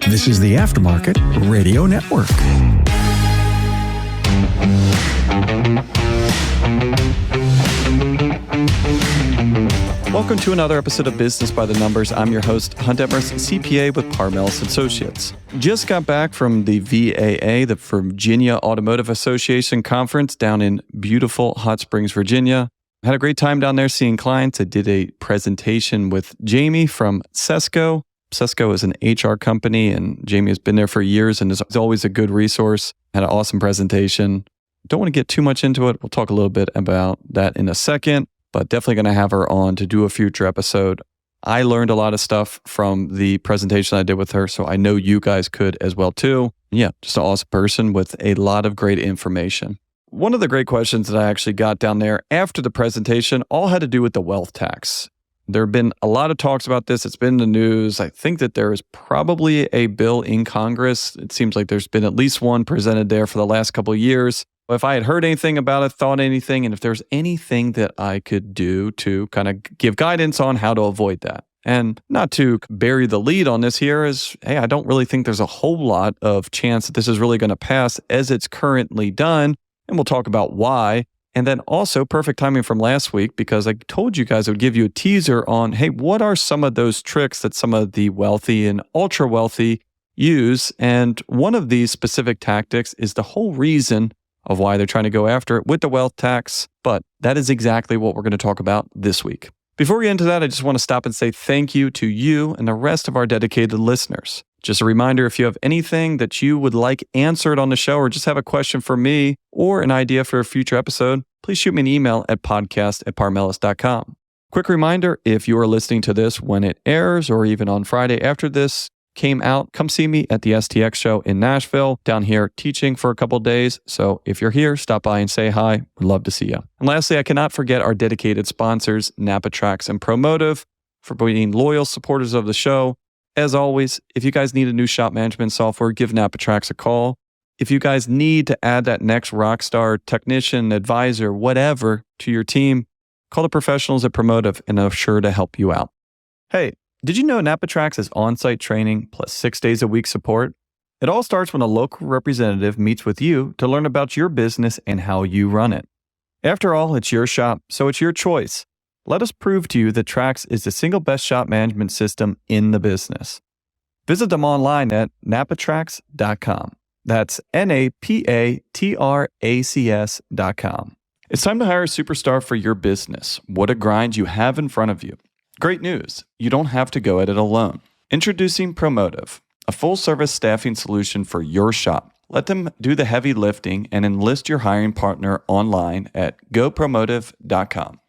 This is the Aftermarket Radio Network. Welcome to another episode of Business by the Numbers. I'm your host, Hunt Emmerich, CPA with Parmelis Associates. Just got back from the VAA, the Virginia Automotive Association conference down in beautiful Hot Springs, Virginia. Had a great time down there seeing clients. I did a presentation with Jamie from Sesco. Sesco is an HR company, and Jamie has been there for years and is always a good resource. Had an awesome presentation. Don't want to get too much into it. We'll talk a little bit about that in a second, but definitely going to have her on to do a future episode. I learned a lot of stuff from the presentation I did with her, so I know you guys could as well too. Yeah, just an awesome person with a lot of great information. One of the great questions that I actually got down there after the presentation all had to do with the wealth tax. There have been a lot of talks about this. It's been in the news. I think that there is probably a bill in Congress. It seems like there's been at least one presented there for the last couple of years. If I had heard anything about it, thought anything, and if there's anything that I could do to kind of give guidance on how to avoid that. And not to bury the lead on this here is, hey, I don't really think there's a whole lot of chance that this is really going to pass as it's currently done. And we'll talk about why. And then also perfect timing from last week, because I told you guys I would give you a teaser on, hey, what are some of those tricks that some of the wealthy and ultra wealthy use? And one of these specific tactics is the whole reason of why they're trying to go after it with the wealth tax. But that is exactly what we're going to talk about this week. Before we get into that, I just want to stop and say thank you to you and the rest of our dedicated listeners. Just a reminder, if you have anything that you would like answered on the show or just have a question for me or an idea for a future episode, please shoot me an email at podcast@parmelis.com. Quick reminder, if you are listening to this when it airs or even on Friday after this came out, come see me at the STX show in Nashville, down here teaching for a couple of days. So if you're here, stop by and say hi. We'd love to see you. And lastly, I cannot forget our dedicated sponsors, NapaTrax and Promotive, for being loyal supporters of the show. As always, if you guys need a new shop management software, give NapaTrax a call. If you guys need to add that next rockstar technician, advisor, whatever to your team, call the professionals at Promotive and they're sure to help you out. Hey, did you know NapaTrax is on-site training plus 6 days a week support? It all starts when a local representative meets with you to learn about your business and how you run it. After all, it's your shop, so it's your choice. Let us prove to you that Trax is the single best shop management system in the business. Visit them online at napatrax.com. That's napatracs.com. It's time to hire a superstar for your business. What a grind you have in front of you. Great news, you don't have to go at it alone. Introducing Promotive, a full-service staffing solution for your shop. Let them do the heavy lifting and enlist your hiring partner online at gopromotive.com.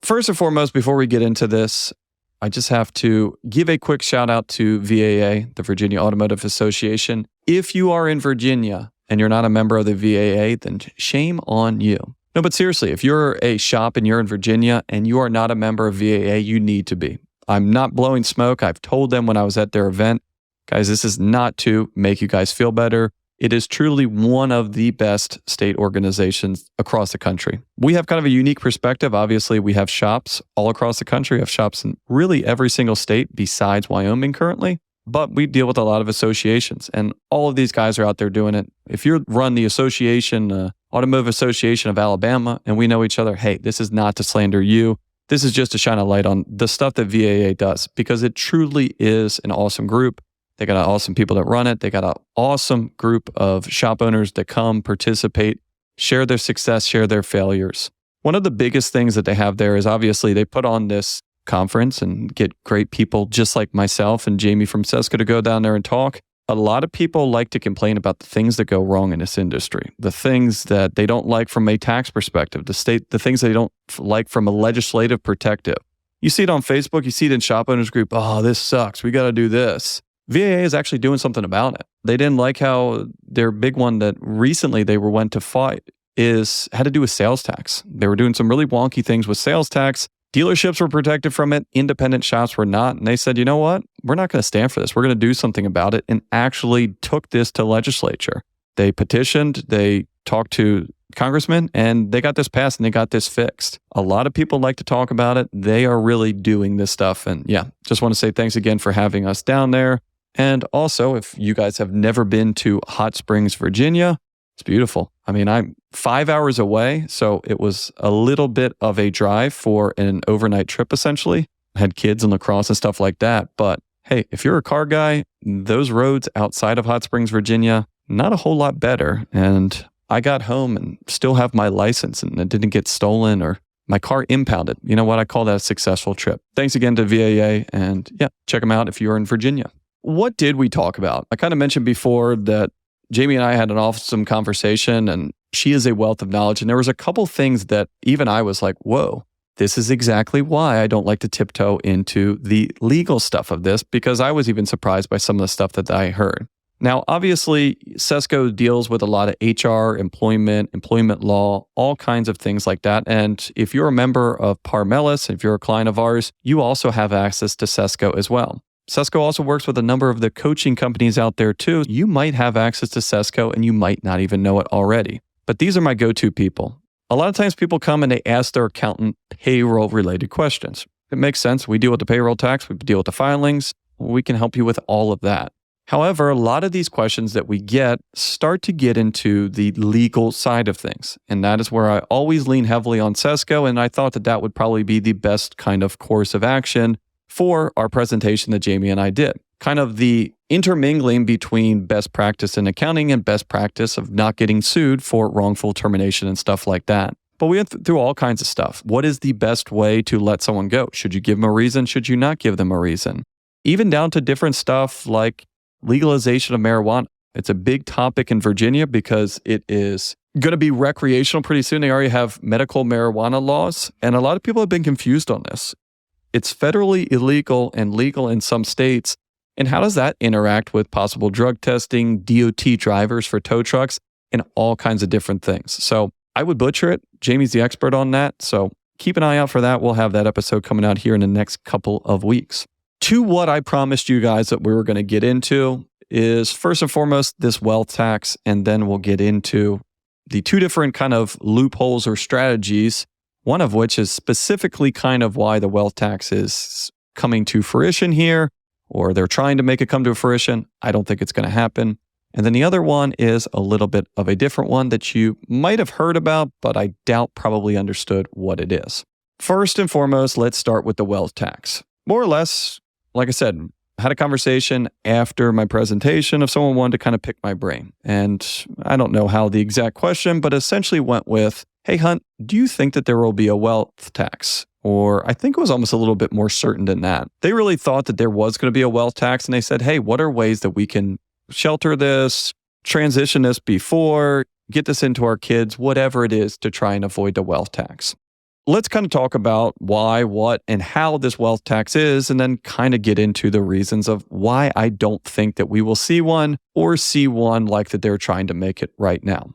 First and foremost, before we get into this, I just have to give a quick shout out to VAA, the Virginia Automotive Association. If you are in Virginia and you're not a member of the VAA, then shame on you. No, but seriously, if you're a shop and you're in Virginia and you are not a member of VAA, you need to be. I'm not blowing smoke. I've told them when I was at their event, guys, this is not to make you guys feel better. It is truly one of the best state organizations across the country. We have kind of a unique perspective. Obviously, we have shops all across the country. We have shops in really every single state besides Wyoming currently. But we deal with a lot of associations, and all of these guys are out there doing it. If you run the association, Automotive Association of Alabama, and we know each other, hey, this is not to slander you. This is just to shine a light on the stuff that VAA does, because it truly is an awesome group. They got awesome people that run it. They got an awesome group of shop owners that come, participate, share their success, share their failures. One of the biggest things that they have there is obviously they put on this conference and get great people just like myself and Jamie from Sesco to go down there and talk. A lot of people like to complain about the things that go wrong in this industry, the things that they don't like from a tax perspective, the things they don't like from a legislative perspective. You see it on Facebook, you see it in Shop Owners Group, oh, this sucks, we got to do this. VAA is actually doing something about it. They didn't like how their big one that recently they went to fight had to do with sales tax. They were doing some really wonky things with sales tax. Dealerships were protected from it. Independent shops were not. And they said, you know what? We're not going to stand for this. We're going to do something about it, and actually took this to legislature. They petitioned, they talked to congressmen, and they got this passed and they got this fixed. A lot of people like to talk about it. They are really doing this stuff. And yeah, just want to say thanks again for having us down there. And also, if you guys have never been to Hot Springs, Virginia, it's beautiful. I mean, I'm 5 hours away, so it was a little bit of a drive for an overnight trip, essentially. I had kids and lacrosse and stuff like that. But hey, if you're a car guy, those roads outside of Hot Springs, Virginia, not a whole lot better. And I got home and still have my license and it didn't get stolen or my car impounded. You know what? I call that a successful trip. Thanks again to VAA. And yeah, check them out if you're in Virginia. What did we talk about? I kind of mentioned before that Jamie and I had an awesome conversation and she is a wealth of knowledge. And there was a couple things that even I was like, whoa, this is exactly why I don't like to tiptoe into the legal stuff of this, because I was even surprised by some of the stuff that I heard. Now, obviously, Sesco deals with a lot of HR, employment law, all kinds of things like that. And if you're a member of Parmelis, if you're a client of ours, you also have access to Sesco as well. Sesco also works with a number of the coaching companies out there too. You might have access to Sesco and you might not even know it already. But these are my go-to people. A lot of times people come and they ask their accountant payroll-related questions. It makes sense. We deal with the payroll tax. We deal with the filings. We can help you with all of that. However, a lot of these questions that we get start to get into the legal side of things. And that is where I always lean heavily on Sesco. And I thought that that would probably be the best kind of course of action for our presentation that Jamie and I did. Kind of the intermingling between best practice in accounting and best practice of not getting sued for wrongful termination and stuff like that. But we went through all kinds of stuff. What is the best way to let someone go? Should you give them a reason? Should you not give them a reason? Even down to different stuff like legalization of marijuana. It's a big topic in Virginia because it is going to be recreational pretty soon. They already have medical marijuana laws, and a lot of people have been confused on this. It's federally illegal and legal in some states. And how does that interact with possible drug testing, DOT drivers for tow trucks, and all kinds of different things? So I would butcher it. Jamie's the expert on that. So keep an eye out for that. We'll have that episode coming out here in the next couple of weeks. To what I promised you guys that we were going to get into is first and foremost this wealth tax, and then we'll get into the two different kind of loopholes or strategies, one of which is specifically kind of why the wealth tax is coming to fruition here, or they're trying to make it come to fruition. I don't think it's going to happen. And then the other one is a little bit of a different one that you might have heard about, but I doubt probably understood what it is. First and foremost, let's start with the wealth tax. More or less, like I said, I had a conversation after my presentation of someone wanted to kind of pick my brain. And I don't know how the exact question, but essentially went with, hey, Hunt, do you think that there will be a wealth tax? Or I think it was almost a little bit more certain than that. They really thought that there was going to be a wealth tax. And they said, hey, what are ways that we can shelter this, transition this before, get this into our kids, whatever it is to try and avoid the wealth tax. Let's kind of talk about why, what, and how this wealth tax is, and then kind of get into the reasons of why I don't think that we will see one or see one like that they're trying to make it right now.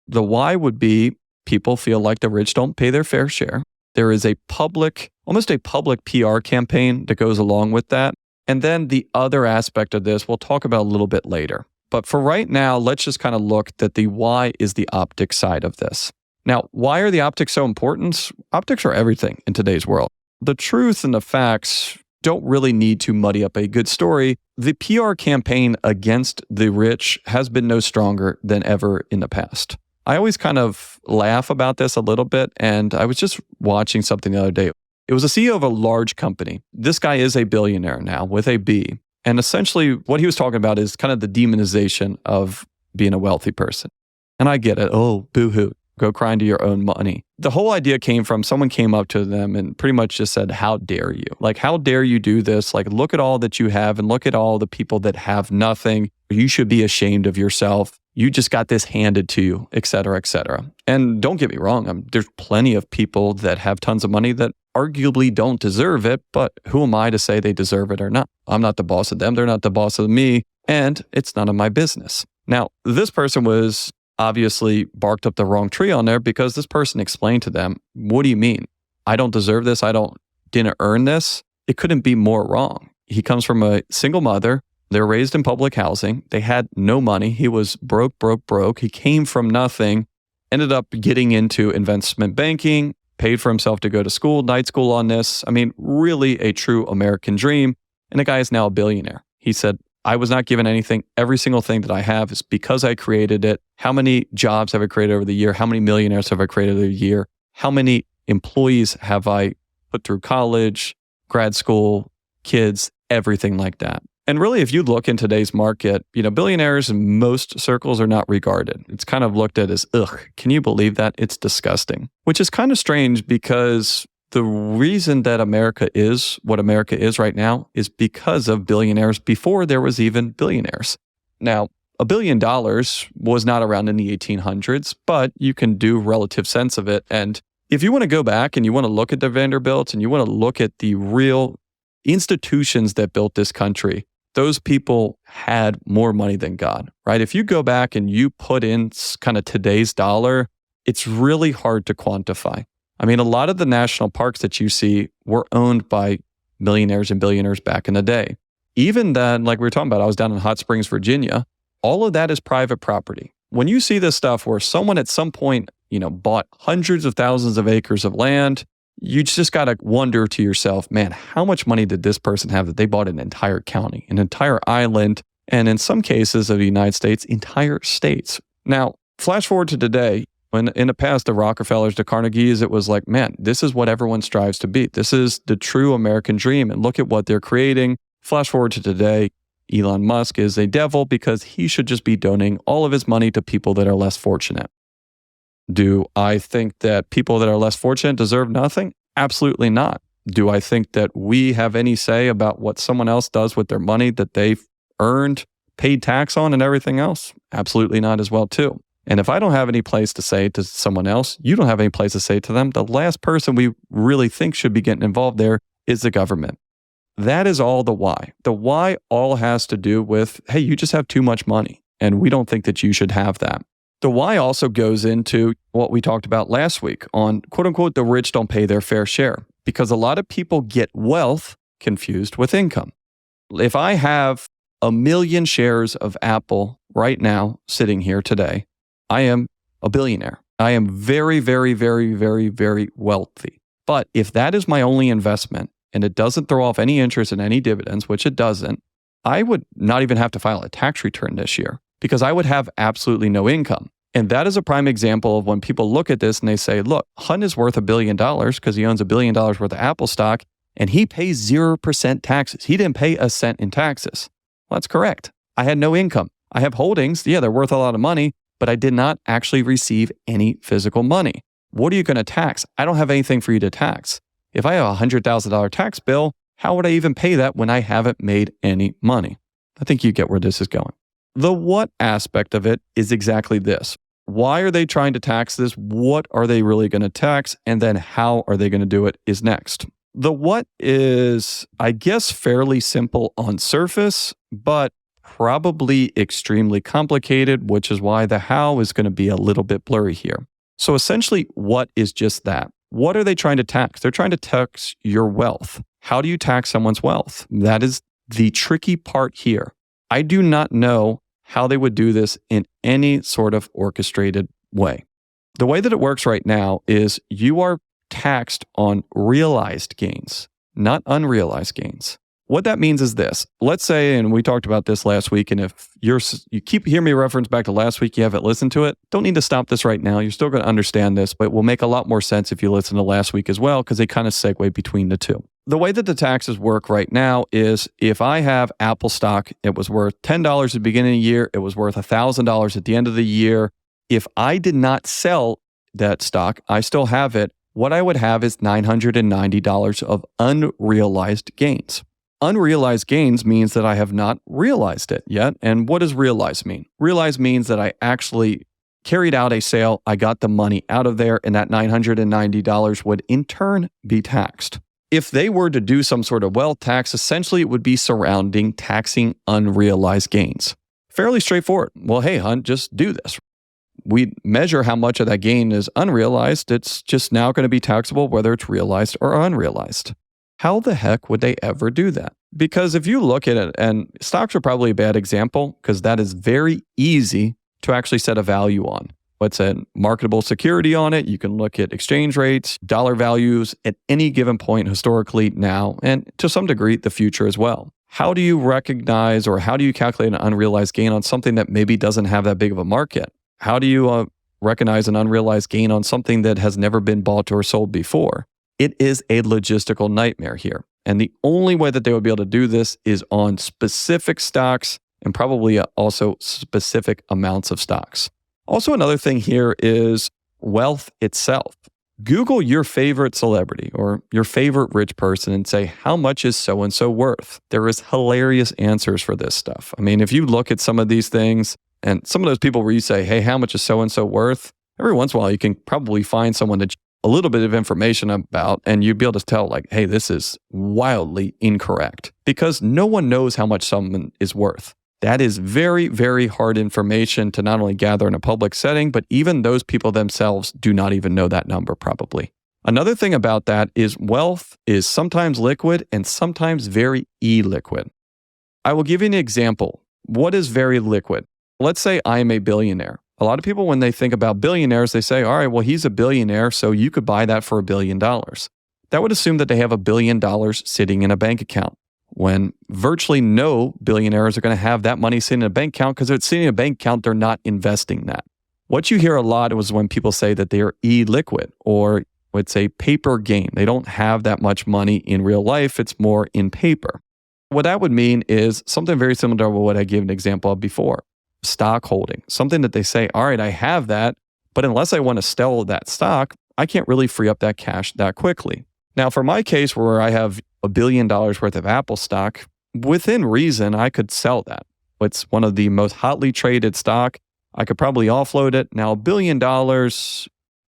The why would be people feel like the rich don't pay their fair share. There is a public, almost a public PR campaign that goes along with that. And then the other aspect of this, we'll talk about a little bit later. But for right now, let's just kind of look that the why is the optic side of this. Now, why are the optics so important? Optics are everything in today's world. The truth and the facts don't really need to muddy up a good story. The PR campaign against the rich has been no stronger than ever in the past. I always kind of laugh about this a little bit, and I was just watching something the other day. It was a CEO of a large company. This guy is a billionaire now with a B. And essentially what he was talking about is kind of the demonization of being a wealthy person. And I get it. Oh, boo-hoo. Go cry into your own money. The whole idea came from someone came up to them and pretty much just said, how dare you? Like, how dare you do this? Like, look at all that you have and look at all the people that have nothing. You should be ashamed of yourself. You just got this handed to you, et cetera, et cetera. And don't get me wrong. There's plenty of people that have tons of money that arguably don't deserve it, but who am I to say they deserve it or not? I'm not the boss of them. They're not the boss of me, and it's none of my business. Now, this person was obviously barked up the wrong tree on there because this person explained to them, what do you mean? I don't deserve this. Didn't earn this. It couldn't be more wrong. He comes from a single mother. They're raised in public housing. They had no money. He was broke. He came from nothing, ended up getting into investment banking, paid for himself to go to school, night school on this. I mean, really a true American dream. And the guy is now a billionaire. He said, I was not given anything. Every single thing that I have is because I created it. How many jobs have I created over the year? How many millionaires have I created over the year? How many employees have I put through college, grad school, kids, everything like that? And really, if you look in today's market, billionaires in most circles are not regarded. It's kind of looked at as, ugh, can you believe that? It's disgusting. Which is kind of strange because the reason that America is what America is right now is because of billionaires before there was even billionaires. Now, $1 billion was not around in the 1800s, but you can do relative sense of it. And if you want to go back and you want to look at the Vanderbilts and you want to look at the real institutions that built this country, those people had more money than God, right? If you go back and you put in kind of today's dollar, it's really hard to quantify. I mean, a lot of the national parks that you see were owned by millionaires and billionaires back in the day. Even then, like we were talking about, I was down in Hot Springs, Virginia. All of that is private property. When you see this stuff where someone at some point, bought hundreds of thousands of acres of land, you just got to wonder to yourself, man, how much money did this person have that they bought an entire county, an entire island, and in some cases of the United States, entire states? Now, flash forward to today, when in the past, the Rockefellers, the Carnegies, it was like, man, this is what everyone strives to be. This is the true American dream, and look at what they're creating. Flash forward to today, Elon Musk is a devil because he should just be donating all of his money to people that are less fortunate. Do I think that people that are less fortunate deserve nothing? Absolutely not. Do I think that we have any say about what someone else does with their money that they've earned, paid tax on, and everything else? Absolutely not as well, too. And if I don't have any place to say to someone else, you don't have any place to say to them, the last person we really think should be getting involved there is the government. That is all the why. The why all has to do with, hey, you just have too much money, and we don't think that you should have that. The why also goes into what we talked about last week on, quote unquote, the rich don't pay their fair share, because a lot of people get wealth confused with income. If I have 1 million shares of Apple right now sitting here today, I am a billionaire. I am very, very, very, very, very wealthy. But if that is my only investment and it doesn't throw off any interest and any dividends, which it doesn't, I would not even have to file a tax return this year because I would have absolutely no income. And that is a prime example of when people look at this and they say, look, Hunt is worth $1 billion because he owns $1 billion worth of Apple stock and he pays 0% taxes. He didn't pay a cent in taxes. Well, that's correct. I had no income. I have holdings. Yeah, they're worth a lot of money, but I did not actually receive any physical money. What are you going to tax? I don't have anything for you to tax. If I have a $100,000 tax bill, how would I even pay that when I haven't made any money? I think you get where this is going. The what aspect of it is exactly this. Why are they trying to tax this? What are they really going to tax? And then how are they going to do it is next. The what is, I guess, fairly simple on surface, but probably extremely complicated, which is why the how is going to be a little bit blurry here. So essentially, what is just that? What are they trying to tax? They're trying to tax your wealth. How do you tax someone's wealth? That is the tricky part here. I do not know how they would do this in any sort of orchestrated way. The way that it works right now is you are taxed on realized gains, not unrealized gains. What that means is this. Let's say, and we talked about this last week, and if you keep hearing me reference back to last week, you haven't listened to it, don't need to stop this right now. You're still going to understand this, but it will make a lot more sense if you listen to last week as well, because they kind of segue between the two. The way that the taxes work right now is if I have Apple stock, it was worth $10 at the beginning of the year, it was worth $1,000 at the end of the year. If I did not sell that stock, I still have it. What I would have is $990 of unrealized gains. Unrealized gains means that I have not realized it yet. And what does realize mean? Realize means that I actually carried out a sale, I got the money out of there, and that $990 would in turn be taxed. If they were to do some sort of wealth tax, essentially it would be surrounding taxing unrealized gains. Fairly straightforward. Well, hey, Hunt, just do this. We measure how much of that gain is unrealized. It's just now going to be taxable whether it's realized or unrealized. How the heck would they ever do that? Because if you look at it, and stocks are probably a bad example because that is very easy to actually set a value on. What's a marketable security on it? You can look at exchange rates, dollar values at any given point historically now, and to some degree, the future as well. how do you recognize or how do you calculate an unrealized gain on something that maybe doesn't have that big of a market? How do you recognize an unrealized gain on something that has never been bought or sold before? It is a logistical nightmare here. And the only way that they would be able to do this is on specific stocks and probably also specific amounts of stocks. Also, another thing here is wealth itself. Google your favorite celebrity or your favorite rich person and say, how much is so-and-so worth? There is hilarious answers for this stuff. I mean, if you look at some of these things and some of those people where you say, hey, how much is so-and-so worth? Every once in a while, you can probably find someone that a little bit of information about, and you'd be able to tell like, hey, this is wildly incorrect because no one knows how much someone is worth. That is very, very hard information to not only gather in a public setting, but even those people themselves do not even know that number probably. Another thing about that is wealth is sometimes liquid and sometimes very illiquid. I will give you an example. What is very liquid? Let's say I am a billionaire. A lot of people, when they think about billionaires, they say, all right, well, he's a billionaire, so you could buy that for $1 billion. That would assume that they have $1 billion sitting in a bank account, when virtually no billionaires are going to have that money sitting in a bank account because if it's sitting in a bank account, they're not investing that. What you hear a lot was when people say that they are illiquid or it's a paper gain. They don't have that much money in real life. It's more in paper. What that would mean is something very similar to what I gave an example of before. Stock holding, something that they say, all right, I have that, but unless I want to sell that stock, I can't really free up that cash that quickly. Now, for my case where I have $1 billion worth of Apple stock, within reason, I could sell that. It's one of the most hotly traded stock. I could probably offload it. Now, $1 billion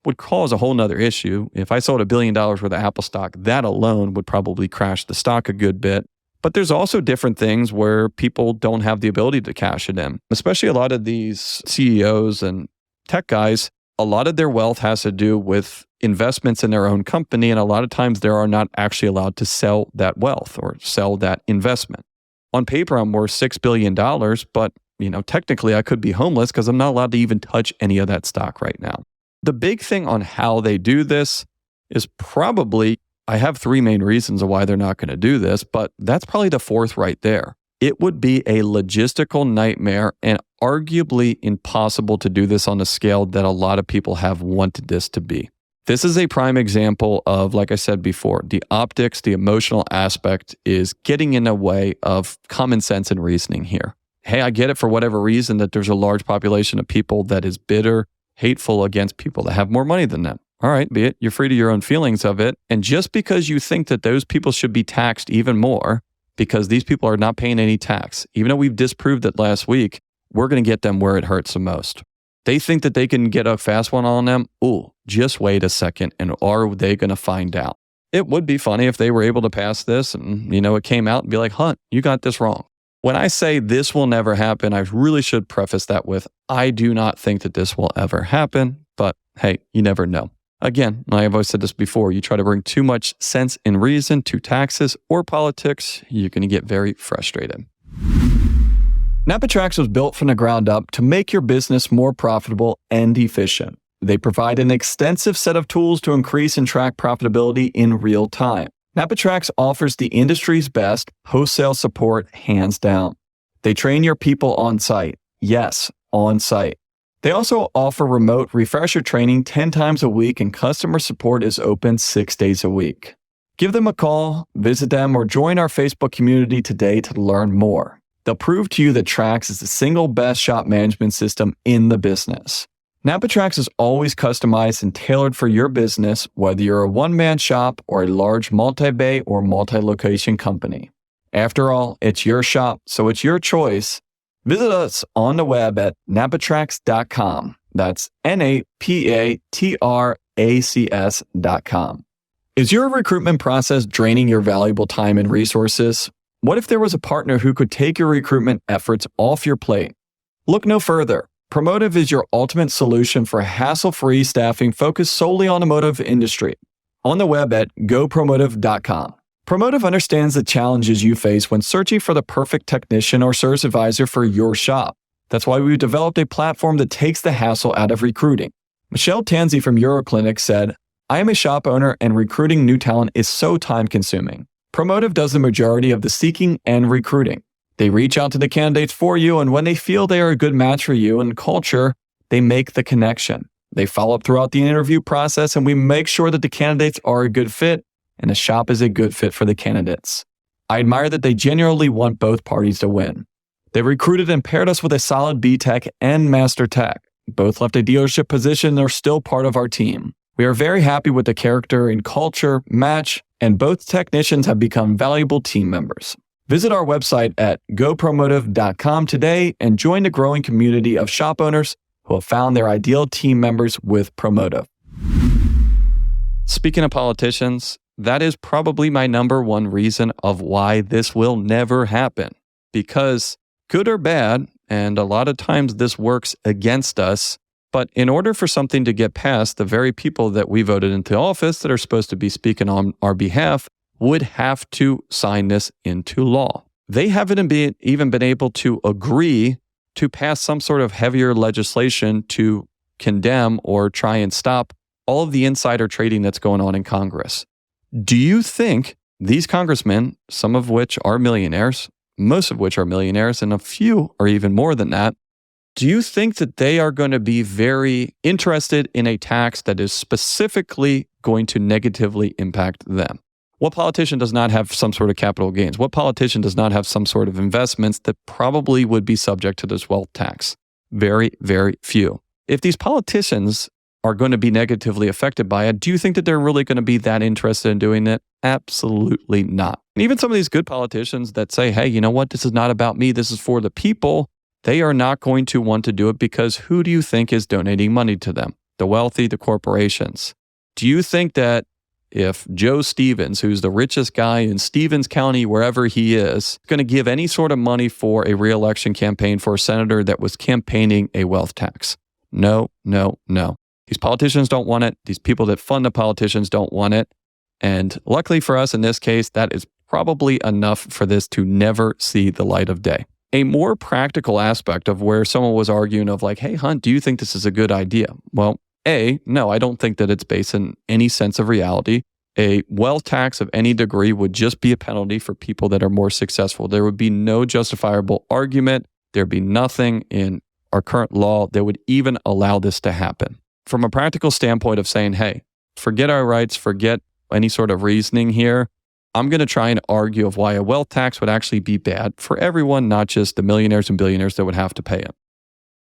would cause a whole nother issue. If I sold $1 billion worth of Apple stock, that alone would probably crash the stock a good bit. But there's also different things where people don't have the ability to cash it in, especially a lot of these CEOs and tech guys. A lot of their wealth has to do with investments in their own company. And a lot of times they are not actually allowed to sell that wealth or sell that investment. On paper, I'm worth $6 billion, but technically I could be homeless because I'm not allowed to even touch any of that stock right now. The big thing on how they do this is probably, I have 3 main reasons of why they're not going to do this, but that's probably the 4th right there. It would be a logistical nightmare and arguably impossible to do this on a scale that a lot of people have wanted this to be. This is a prime example of, like I said before, the optics, the emotional aspect is getting in the way of common sense and reasoning here. Hey, I get it for whatever reason that there's a large population of people that is bitter, hateful against people that have more money than them. All right, be it. You're free to your own feelings of it. And just because you think that those people should be taxed even more, because these people are not paying any tax, even though we've disproved it last week, we're going to get them where it hurts the most. They think that they can get a fast one on them. Ooh, just wait a second. And are they going to find out? It would be funny if they were able to pass this and, it came out and be like, Hunt, you got this wrong. When I say this will never happen, I really should preface that with, I do not think that this will ever happen. But hey, you never know. Again, I've always said this before, you try to bring too much sense and reason to taxes or politics, you're going to get very frustrated. NapaTrax was built from the ground up to make your business more profitable and efficient. They provide an extensive set of tools to increase and track profitability in real time. NapaTrax offers the industry's best wholesale support hands down. They train your people on site. Yes, on site. They also offer remote refresher training 10 times a week and customer support is open 6 days a week. Give them a call, visit them, or join our Facebook community today to learn more. They'll prove to you that Trax is the single best shop management system in the business. NapaTrax is always customized and tailored for your business, whether you're a one-man shop or a large multi-bay or multi-location company. After all, it's your shop, so it's your choice. Visit us on the web at napatrax.com. That's NAPATRACS.com. Is your recruitment process draining your valuable time and resources? What if there was a partner who could take your recruitment efforts off your plate? Look no further. Promotive is your ultimate solution for hassle-free staffing focused solely on the automotive industry. On the web at gopromotive.com. Promotive understands the challenges you face when searching for the perfect technician or service advisor for your shop. That's why we've developed a platform that takes the hassle out of recruiting. Michelle Tanzi from Euroclinic said, I am a shop owner and recruiting new talent is so time-consuming. Promotive does the majority of the seeking and recruiting. They reach out to the candidates for you, and when they feel they are a good match for you and culture, they make the connection. They follow up throughout the interview process, and we make sure that the candidates are a good fit and the shop is a good fit for the candidates. I admire that they genuinely want both parties to win. They recruited and paired us with a solid B-Tech and Master Tech. Both left a dealership position and are still part of our team. We are very happy with the character and culture match, and both technicians have become valuable team members. Visit our website at gopromotive.com today and join the growing community of shop owners who have found their ideal team members with Promotive. Speaking of politicians, that is probably my number one reason of why this will never happen. Because good or bad, and a lot of times this works against us, but in order for something to get passed, the very people that we voted into office that are supposed to be speaking on our behalf would have to sign this into law. They haven't even been able to agree to pass some sort of heavier legislation to condemn or try and stop all of the insider trading that's going on in Congress. Do you think these congressmen, some of which are millionaires, most of which are millionaires, and a few are even more than that, do you think that they are going to be very interested in a tax that is specifically going to negatively impact them? What politician does not have some sort of capital gains? What politician does not have some sort of investments that probably would be subject to this wealth tax? Very, very few. If these politicians are going to be negatively affected by it, do you think that they're really going to be that interested in doing it? Absolutely not. And even some of these good politicians that say, hey, you know what? This is not about me. This is for the people. They are not going to want to do it because who do you think is donating money to them? The wealthy, the corporations. Do you think that if Joe Stevens, who's the richest guy in Stevens County, wherever he is, going to give any sort of money for a re-election campaign for a senator that was campaigning a wealth tax? No, no, no. These politicians don't want it. These people that fund the politicians don't want it. And luckily for us in this case, that is probably enough for this to never see the light of day. A more practical aspect of where someone was arguing of like, hey, Hunt, do you think this is a good idea? Well, no, I don't think that it's based in any sense of reality. A wealth tax of any degree would just be a penalty for people that are more successful. There would be no justifiable argument. There'd be nothing in our current law that would even allow this to happen. From a practical standpoint of saying, hey, forget our rights, forget any sort of reasoning here, I'm going to try and argue of why a wealth tax would actually be bad for everyone, not just the millionaires and billionaires that would have to pay it.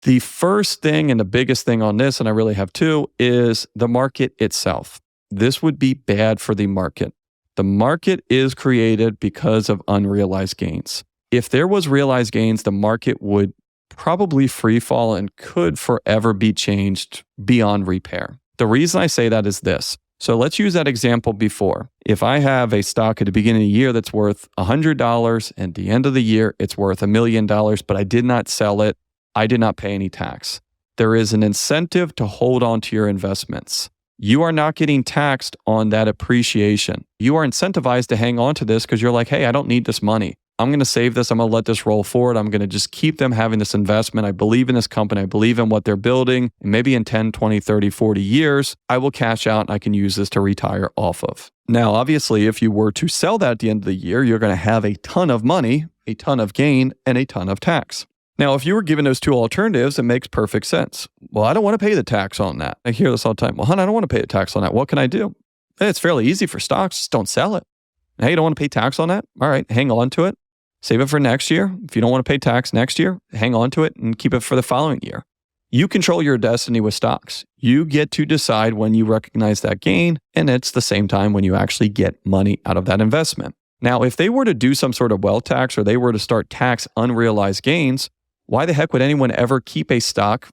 The first thing and the biggest thing on this, and I really have two, is the market itself. This would be bad for the market. The market is created because of unrealized gains. If there was realized gains, the market would probably free fall and could forever be changed beyond repair. The reason I say that is this. So let's use that example before. If I have a stock at the beginning of the year that's worth $100, and at the end of the year it's worth $1 million, but I did not sell it, I did not pay any tax. There is an incentive to hold on to your investments. You are not getting taxed on that appreciation. You are incentivized to hang on to this because you're like, hey, I don't need this money. I'm going to save this. I'm going to let this roll forward. I'm going to just keep them having this investment. I believe in this company. I believe in what they're building. And maybe in 10, 20, 30, 40 years, I will cash out and I can use this to retire off of. Now, obviously, if you were to sell that at the end of the year, you're going to have a ton of money, a ton of gain, and a ton of tax. Now, if you were given those two alternatives, it makes perfect sense. Well, I don't want to pay the tax on that. I hear this all the time. Well, hon, I don't want to pay the tax on that. What can I do? Hey, it's fairly easy for stocks. Just don't sell it. Hey, you don't want to pay tax on that? All right, hang on to it. Save it for next year. If you don't want to pay tax next year, hang on to it and keep it for the following year. You control your destiny with stocks. You get to decide when you recognize that gain, and it's the same time when you actually get money out of that investment. Now, if they were to do some sort of wealth tax or they were to start tax unrealized gains, why the heck would anyone ever keep a stock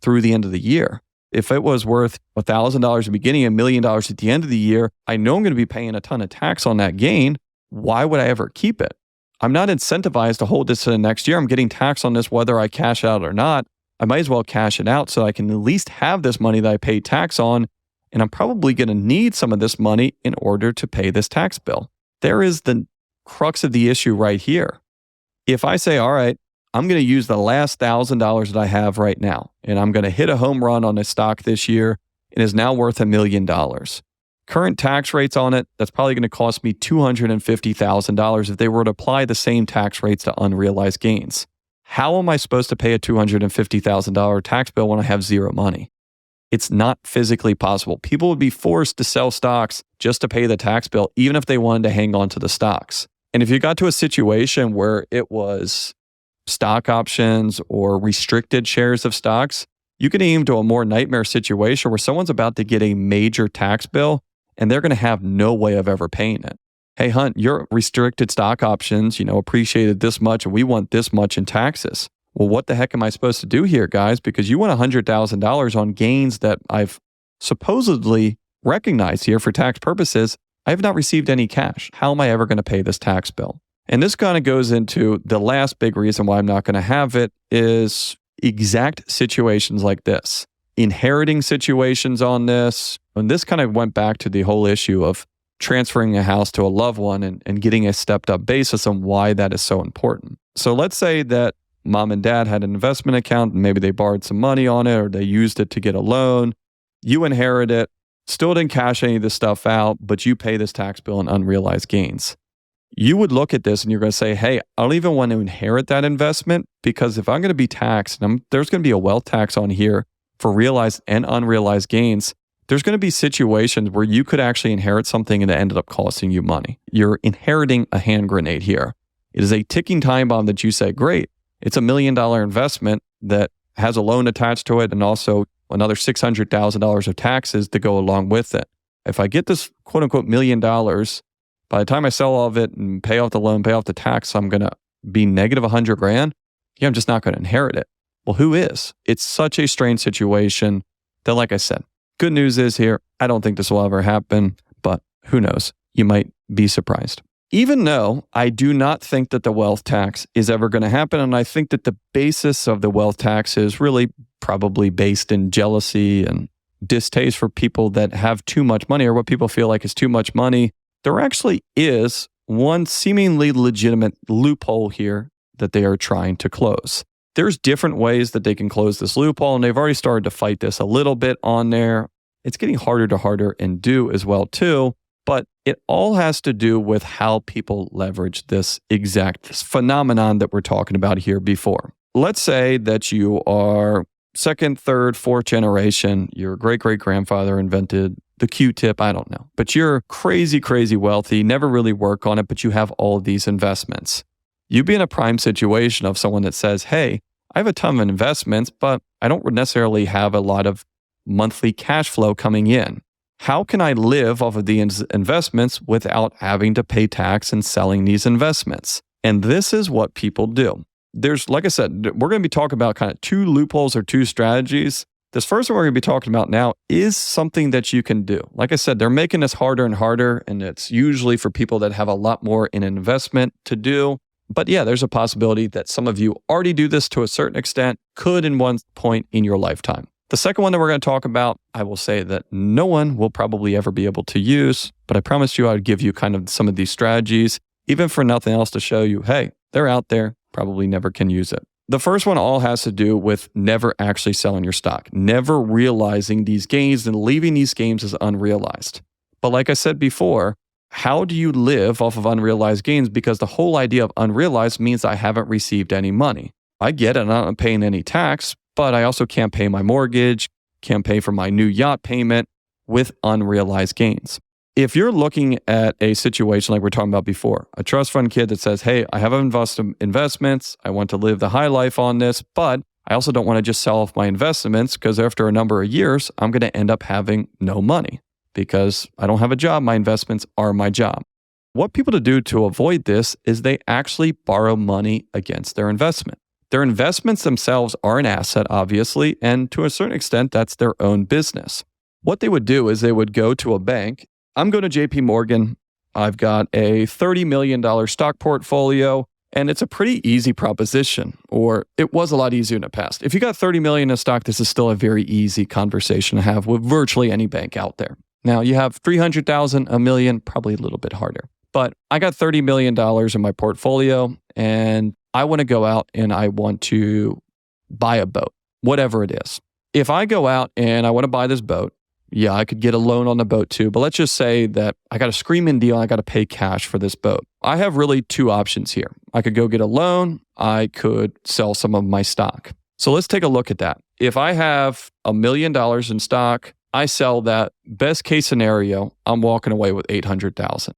through the end of the year? If it was worth $1,000 at the beginning, $1 million at the end of the year, I know I'm going to be paying a ton of tax on that gain. Why would I ever keep it? I'm not incentivized to hold this to the next year. I'm getting taxed on this whether I cash out or not. I might as well cash it out so I can at least have this money that I paid tax on, and I'm probably going to need some of this money in order to pay this tax bill. There is the crux of the issue right here. If I say, all right, I'm going to use the last $1,000 that I have right now, and I'm going to hit a home run on a stock this year, and is now worth $1 million. Current tax rates on it, that's probably going to cost me $250,000 if they were to apply the same tax rates to unrealized gains. How am I supposed to pay a $250,000 tax bill when I have zero money? It's not physically possible. People would be forced to sell stocks just to pay the tax bill, even if they wanted to hang on to the stocks. And if you got to a situation where it was stock options or restricted shares of stocks, you can aim to a more nightmare situation where someone's about to get a major tax bill and they're going to have no way of ever paying it. Hey, Hunt, your restricted stock options, appreciated this much and we want this much in taxes. Well, what the heck am I supposed to do here, guys? Because you want $100,000 on gains that I've supposedly recognized here for tax purposes. I have not received any cash. How am I ever going to pay this tax bill? And this kind of goes into the last big reason why I'm not going to have it is exact situations like this. Inheriting situations on this. And this kind of went back to the whole issue of transferring a house to a loved one and getting a stepped up basis on why that is so important. So let's say that mom and dad had an investment account and maybe they borrowed some money on it or they used it to get a loan. You inherit it, still didn't cash any of this stuff out, but you pay this tax bill in unrealized gains. You would look at this and you're going to say, hey, I don't even want to inherit that investment because if I'm going to be taxed, and there's going to be a wealth tax on here for realized and unrealized gains, there's going to be situations where you could actually inherit something and it ended up costing you money. You're inheriting a hand grenade here. It is a ticking time bomb that you say, great, it's $1 million investment that has a loan attached to it and also another $600,000 of taxes to go along with it. If I get this quote unquote $1 million, by the time I sell all of it and pay off the loan, pay off the tax, I'm going to be negative $100,000. Yeah, I'm just not going to inherit it. Well, who is? It's such a strange situation that, like I said, good news is here, I don't think this will ever happen, but who knows? You might be surprised. Even though I do not think that the wealth tax is ever going to happen, and I think that the basis of the wealth tax is really probably based in jealousy and distaste for people that have too much money or what people feel like is too much money, there actually is one seemingly legitimate loophole here that they are trying to close. There's different ways that they can close this loophole, and they've already started to fight this a little bit on there. It's getting harder and do as well too, but it all has to do with how people leverage this exact phenomenon that we're talking about here before. Let's say that you are second, third, fourth generation, your great-great-grandfather invented the Q-tip, I don't know. But you're crazy, crazy wealthy, never really work on it, but you have all of these investments. You'd be in a prime situation of someone that says, hey, I have a ton of investments, but I don't necessarily have a lot of monthly cash flow coming in. How can I live off of these investments without having to pay tax and selling these investments? And this is what people do. There's, like I said, we're going to be talking about kind of two loopholes or two strategies. This first one we're going to be talking about now is something that you can do. Like I said, they're making this harder and harder, and it's usually for people that have a lot more in investment to do. But yeah, there's a possibility that some of you already do this to a certain extent, could in one point in your lifetime. The second one that we're going to talk about, I will say that no one will probably ever be able to use, but I promised you I would give you kind of some of these strategies, even for nothing else to show you, hey, they're out there, probably never can use it. The first one all has to do with never actually selling your stock, never realizing these gains and leaving these gains as unrealized. But like I said before, how do you live off of unrealized gains? Because the whole idea of unrealized means I haven't received any money. I get it, I'm not paying any tax, but I also can't pay my mortgage, can't pay for my new yacht payment with unrealized gains. If you're looking at a situation like we're talking about before, a trust fund kid that says, hey, I have investments, I want to live the high life on this, but I also don't want to just sell off my investments because after a number of years, I'm going to end up having no money because I don't have a job. My investments are my job. What people to do to avoid this is they actually borrow money against their investment. Their investments themselves are an asset, obviously, and to a certain extent, that's their own business. What they would do is they would go to a bank. I'm going to JP Morgan. I've got a $30 million stock portfolio, and it's a pretty easy proposition, or it was a lot easier in the past. If you got $30 million in stock, this is still a very easy conversation to have with virtually any bank out there. Now, you have 300,000, a million, probably a little bit harder. But I got $30 million in my portfolio, and I want to go out and I want to buy a boat, whatever it is. If I go out and I want to buy this boat, Yeah, I could get a loan on the boat too. But let's just say that I got a screaming deal. I got to pay cash for this boat. I have really two options here. I could go get a loan. I could sell some of my stock. So let's take a look at that. If I have $1 million in stock, I sell that. Best case scenario, I'm walking away with $800,000.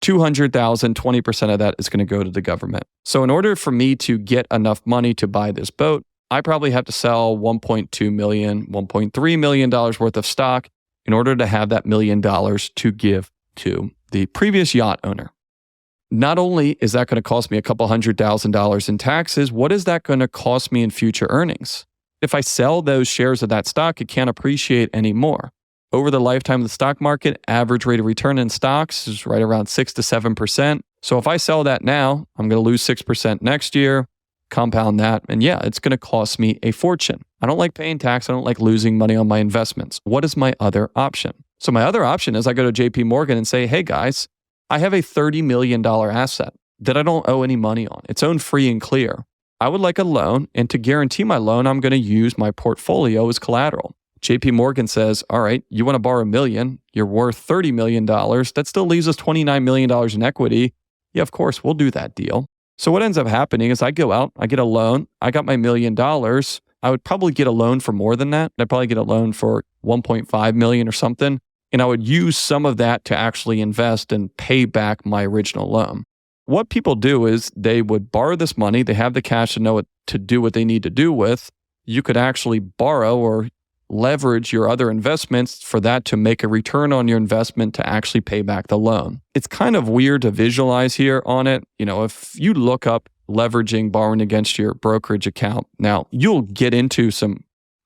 $200,000, 20% of that is going to go to the government. So in order for me to get enough money to buy this boat, I probably have to sell $1.2 million, $1.3 million worth of stock in order to have that $1 million to give to the previous yacht owner. Not only is that going to cost me a couple $100,000 in taxes, what is that going to cost me in future earnings? If I sell those shares of that stock, it can't appreciate anymore. Over the lifetime of the stock market, average rate of return in stocks is right around 6 to 7%. So if I sell that now, I'm going to lose 6% next year, compound that, and yeah, it's going to cost me a fortune. I don't like paying tax. I don't like losing money on my investments. What is my other option? So my other option is I go to JP Morgan and say, hey guys, I have a $30 million asset that I don't owe any money on. It's owned free and clear. I would like a loan, and to guarantee my loan, I'm going to use my portfolio as collateral. JP Morgan says, all right, you want to borrow $1 million, you're worth $30 million. That still leaves us $29 million in equity. Yeah, of course, we'll do that deal. So what ends up happening is I go out, I get a loan, I got my $1 million. I would probably get a loan for more than that. I'd probably get a loan for 1.5 million or something. And I would use some of that to actually invest and pay back my original loan. What people do is they would borrow this money. They have the cash to know what to do what they need to do with. You could actually borrow or leverage your other investments for that to make a return on your investment to actually pay back the loan. It's kind of weird to visualize here on it. If you look up leveraging borrowing against your brokerage account, now you'll get into some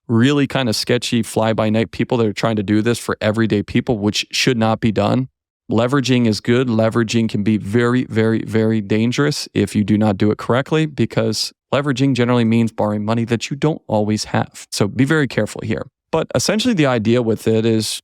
really kind of sketchy fly-by-night people that are trying to do this for everyday people, which should not be done. Leveraging is good. Leveraging can be very, very, very dangerous if you do not do it correctly, because leveraging generally means borrowing money that you don't always have. So be very careful here. But essentially the idea with it is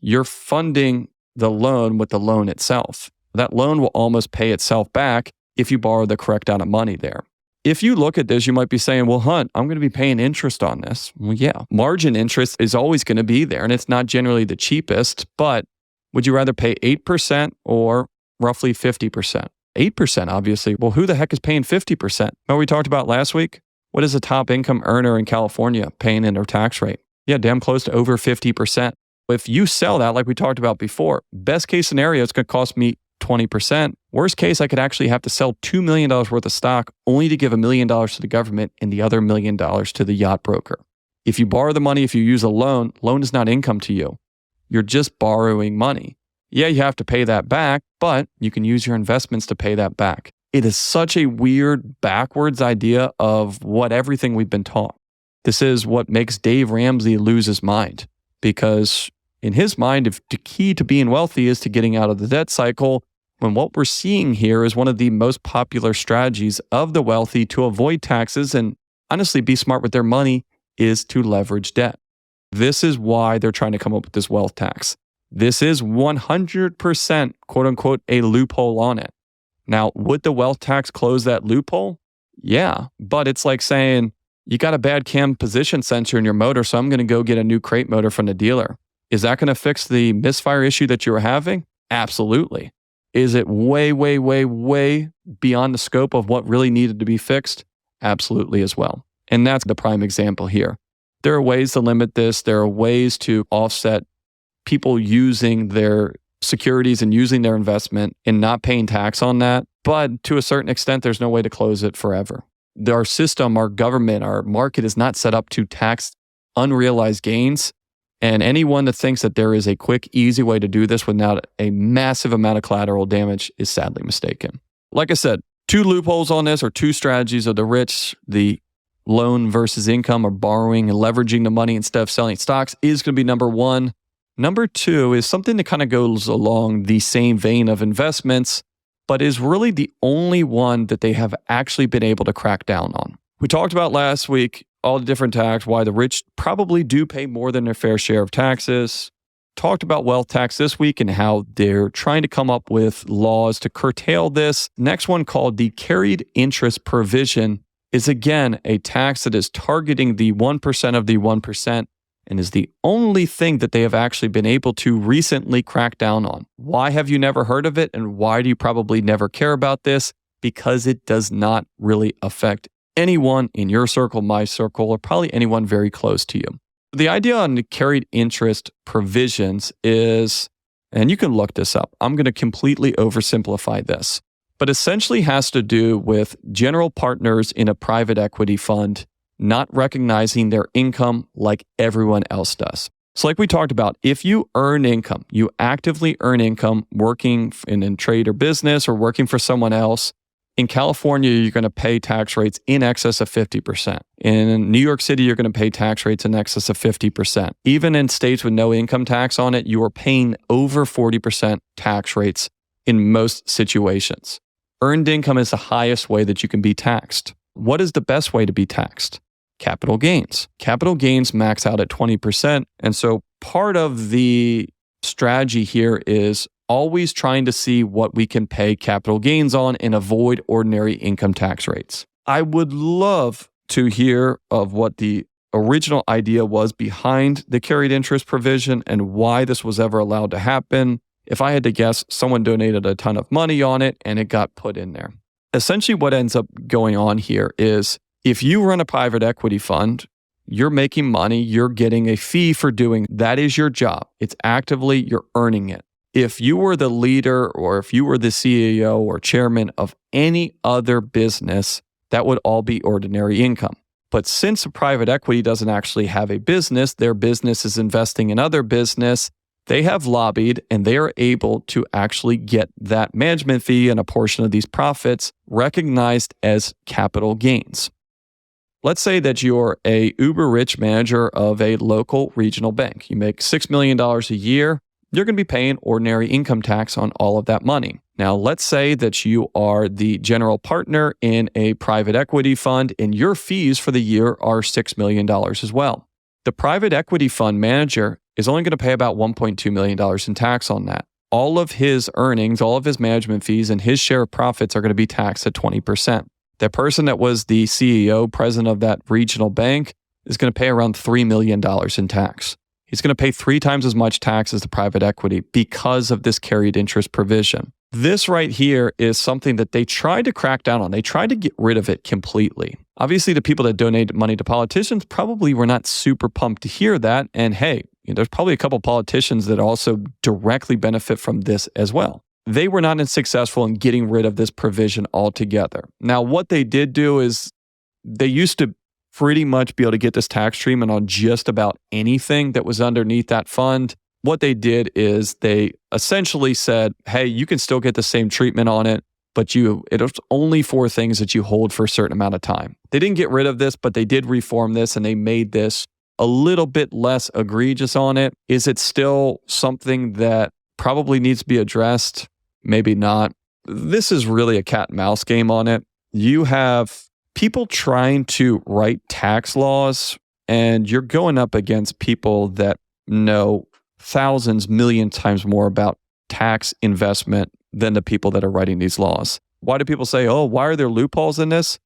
you're funding the loan with the loan itself. That loan will almost pay itself back if you borrow the correct amount of money there. If you look at this, you might be saying, well, Hunt, I'm going to be paying interest on this. Well, yeah, margin interest is always going to be there, and it's not generally the cheapest, but would you rather pay 8% or roughly 50%? 8%, obviously. Well, who the heck is paying 50%? Remember we talked about last week? What is a top income earner in California paying in their tax rate? Yeah, damn close to over 50%. If you sell that, like we talked about before, best case scenario, it's going to cost me 20%. Worst case, I could actually have to sell $2 million worth of stock only to give $1 million to the government and the other $1 million to the yacht broker. If you borrow the money, if you use a loan is not income to you. You're just borrowing money. Yeah, you have to pay that back, but you can use your investments to pay that back. It is such a weird, backwards idea of what everything we've been taught. This is what makes Dave Ramsey lose his mind, because in his mind, if the key to being wealthy is to getting out of the debt cycle, when what we're seeing here is one of the most popular strategies of the wealthy to avoid taxes and honestly be smart with their money is to leverage debt. This is why they're trying to come up with this wealth tax. This is 100% quote unquote a loophole on it. Now, would the wealth tax close that loophole? Yeah, but it's like saying you got a bad cam position sensor in your motor, so I'm going to go get a new crate motor from the dealer. Is that going to fix the misfire issue that you were having? Absolutely. Is it way, way, way, way beyond the scope of what really needed to be fixed? Absolutely as well. And that's the prime example here. There are ways to limit this. There are ways to offset people using their securities and using their investment and not paying tax on that. But to a certain extent, there's no way to close it forever. Our system, our government, our market is not set up to tax unrealized gains. And anyone that thinks that there is a quick, easy way to do this without a massive amount of collateral damage is sadly mistaken. Like I said, two loopholes on this, or two strategies of the rich, the loan versus income or borrowing and leveraging the money instead of selling stocks is going to be number one. Number two is something that kind of goes along the same vein of investments, but is really the only one that they have actually been able to crack down on. We talked about last week all the different tax, why the rich probably do pay more than their fair share of taxes. Talked about wealth tax this week and how they're trying to come up with laws to curtail this. Next one, called the carried interest provision, is again a tax that is targeting the 1% of the 1%. and is the only thing that they have actually been able to recently crack down on. Why have you never heard of it, and why do you probably never care about this? Because it does not really affect anyone in your circle, my circle, or probably anyone very close to you. The idea on the carried interest provisions is, and you can look this up, I'm going to completely oversimplify this, but essentially has to do with general partners in a private equity fund not recognizing their income like everyone else does. So like we talked about, if you earn income, you actively earn income working in trade or business or working for someone else, in California, you're going to pay tax rates in excess of 50%. In New York City, you're going to pay tax rates in excess of 50%. Even in states with no income tax on it, you are paying over 40% tax rates in most situations. Earned income is the highest way that you can be taxed. What is the best way to be taxed? Capital gains. Capital gains max out at 20%. And so part of the strategy here is always trying to see what we can pay capital gains on and avoid ordinary income tax rates. I would love to hear of what the original idea was behind the carried interest provision and why this was ever allowed to happen. If I had to guess, someone donated a ton of money on it and it got put in there. Essentially, what ends up going on here is if you run a private equity fund, you're making money, you're getting a fee for doing that is your job. It's actively, you're earning it. If you were the leader or if you were the CEO or chairman of any other business, that would all be ordinary income. But since a private equity doesn't actually have a business, their business is investing in other business, they have lobbied and they are able to actually get that management fee and a portion of these profits recognized as capital gains. Let's say that you're a uber rich manager of a local regional bank. You make $6 million a year. You're going to be paying ordinary income tax on all of that money. Now, let's say that you are the general partner in a private equity fund and your fees for the year are $6 million as well. The private equity fund manager is only going to pay about $1.2 million in tax on that. All of his earnings, all of his management fees, and his share of profits are going to be taxed at 20%. That person that was the CEO, president of that regional bank, is going to pay around $3 million in tax. He's going to pay 3 times as much tax as the private equity because of this carried interest provision. This right here is something that they tried to crack down on. They tried to get rid of it completely. Obviously, the people that donate money to politicians probably were not super pumped to hear that. And hey, there's probably a couple politicians that also directly benefit from this as well. They were not successful in getting rid of this provision altogether. Now, what they did do is they used to pretty much be able to get this tax treatment on just about anything that was underneath that fund. What they did is they essentially said, hey, you can still get the same treatment on it, but it was only for things that you hold for a certain amount of time. They didn't get rid of this, but they did reform this and they made this a little bit less egregious on it. Is it still something that probably needs to be addressed? Maybe not. This is really a cat and mouse game on it. You have people trying to write tax laws, and you're going up against people that know thousands, millions times more about tax investment than the people that are writing these laws. Why do people say, oh, why are there loopholes in this?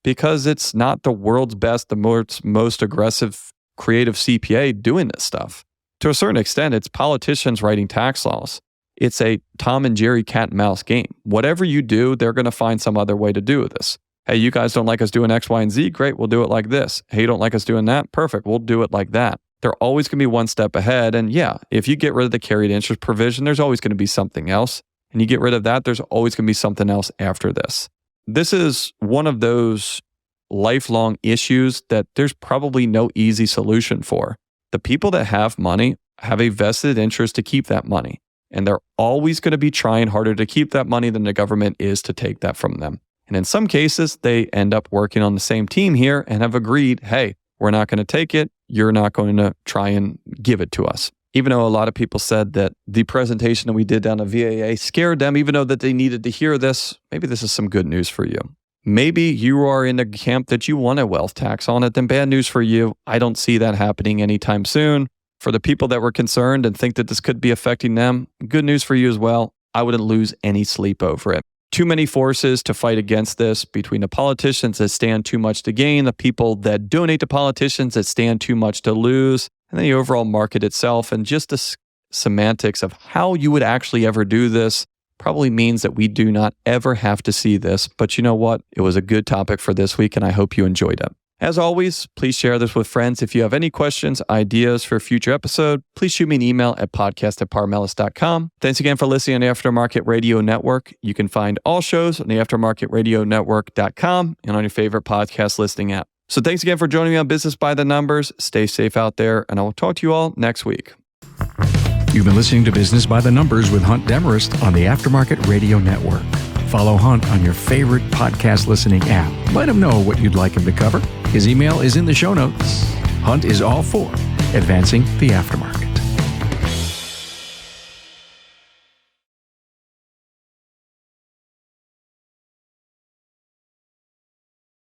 Because it's not the world's best, the most aggressive, creative CPA doing this stuff. To a certain extent, it's politicians writing tax laws. It's a Tom and Jerry cat and mouse game. Whatever you do, they're going to find some other way to do this. Hey, you guys don't like us doing X, Y, and Z? Great, we'll do it like this. Hey, you don't like us doing that? Perfect, we'll do it like that. They're always going to be one step ahead. And yeah, if you get rid of the carried interest provision, there's always going to be something else. And you get rid of that, there's always going to be something else after this. This is one of those lifelong issues that there's probably no easy solution for. The people that have money have a vested interest to keep that money. And they're always going to be trying harder to keep that money than the government is to take that from them. And in some cases, they end up working on the same team here and have agreed, hey, we're not going to take it. You're not going to try and give it to us. Even though a lot of people said that the presentation that we did down at VAA scared them, even though that they needed to hear this, maybe this is some good news for you. Maybe you are in a camp that you want a wealth tax on it, then bad news for you. I don't see that happening anytime soon. For the people that were concerned and think that this could be affecting them, good news for you as well. I wouldn't lose any sleep over it. Too many forces to fight against this between the politicians that stand too much to gain, the people that donate to politicians that stand too much to lose. and then the overall market itself, and just the semantics of how you would actually ever do this probably means that we do not ever have to see this. But you know what? It was a good topic for this week, and I hope you enjoyed it. As always, please share this with friends. If you have any questions, ideas for a future episode, please shoot me an email at podcast@parmelis.com. Thanks again for listening on the Aftermarket Radio Network. You can find all shows on the aftermarketradionetwork.com and on your favorite podcast listening app. So thanks again for joining me on Business by the Numbers. Stay safe out there, and I will talk to you all next week. You've been listening to Business by the Numbers with Hunt Demarest on the Aftermarket Radio Network. Follow Hunt on your favorite podcast listening app. Let him know what you'd like him to cover. His email is in the show notes. Hunt is all for advancing the aftermarket.